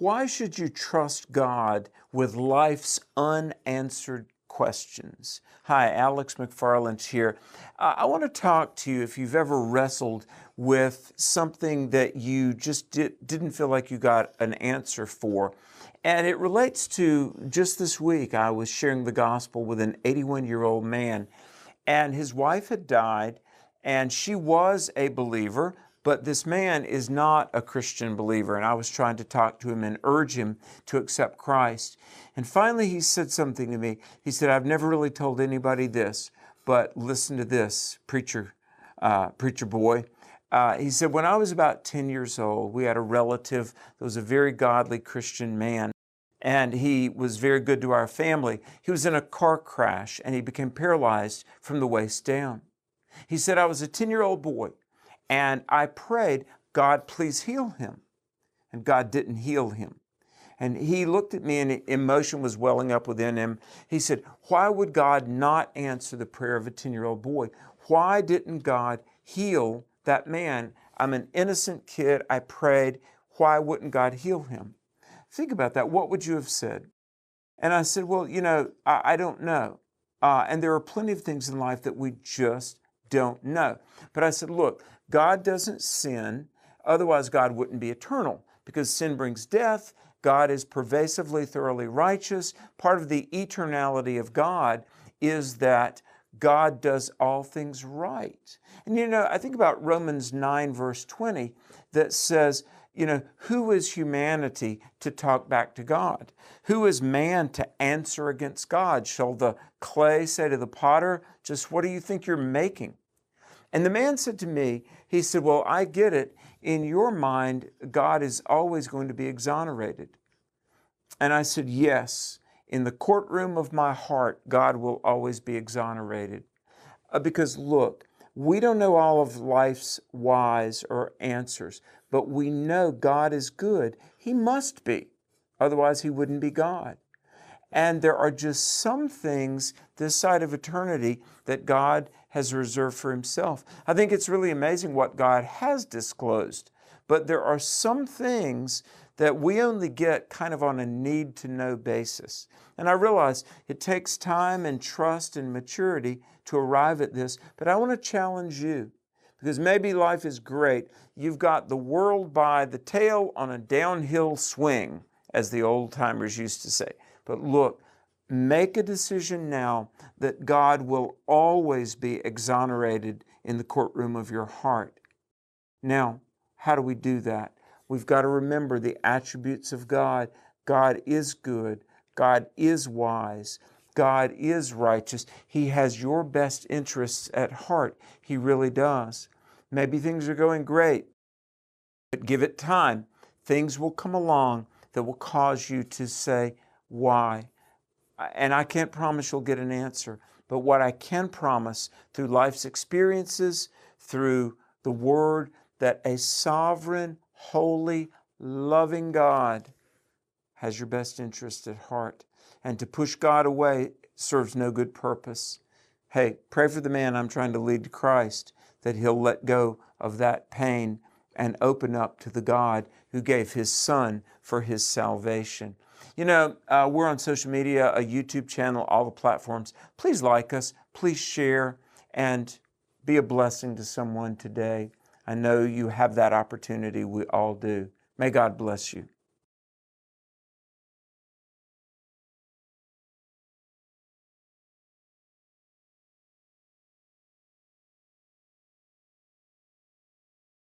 Why should you trust God with life's unanswered questions? Hi, Alex McFarland here. I want to talk to you if you've ever wrestled with something that you just didn't feel like you got an answer for. And it relates to just this week, I was sharing the gospel with an 81-year-old man, and his wife had died, and she was a believer, but this man is not a Christian believer, and I was trying to talk to him and urge him to accept Christ. And finally he said something to me. He said, "I've never really told anybody this, but listen to this, preacher boy." He said, when I was about 10 years old, we had a relative that was a very godly Christian man, and he was very good to our family. He was in a car crash, and he became paralyzed from the waist down. He said, I was a 10-year-old boy, and I prayed, God, please heal him. And God didn't heal him. And he looked at me, and emotion was welling up within him. He said, why would God not answer the prayer of a 10-year-old boy? Why didn't God heal that man? I'm an innocent kid. I prayed. Why wouldn't God heal him? Think about that. What would you have said? And I said, well, I don't know. And there are plenty of things in life that we just don't know. But I said, look, God doesn't sin. Otherwise, God wouldn't be eternal, because sin brings death. God is pervasively, thoroughly righteous. Part of the eternality of God is that God does all things right. And I think about Romans 9, verse 20, that says, who is humanity to talk back to God? Who is man to answer against God? Shall the clay say to the potter, just what do you think you're making? And the man said to me, he said, well, I get it. In your mind, God is always going to be exonerated. And I said, yes, in the courtroom of my heart, God will always be exonerated. Because look, we don't know all of life's whys or answers, but we know God is good. He must be. Otherwise, He wouldn't be God. And there are just some things this side of eternity that God has reserved for Himself. I think it's really amazing what God has disclosed, but there are some things that we only get kind of on a need-to-know basis. And I realize it takes time and trust and maturity to arrive at this, but I want to challenge you, because maybe life is great. You've got the world by the tail on a downhill swing, as the old-timers used to say. But look, make a decision now that God will always be exonerated in the courtroom of your heart. Now, how do we do that? We've got to remember the attributes of God. God is good. God is wise. God is righteous. He has your best interests at heart. He really does. Maybe things are going great, but give it time. Things will come along that will cause you to say, why? And I can't promise you'll get an answer, but what I can promise through life's experiences, through the Word, that a sovereign, holy, loving God has your best interest at heart. And to push God away serves no good purpose. Hey, pray for the man I'm trying to lead to Christ, that he'll let go of that pain and open up to the God who gave His Son for his salvation. We're on social media, a YouTube channel, all the platforms. Please like us, please share, and be a blessing to someone today. I know you have that opportunity. We all do. May God bless you.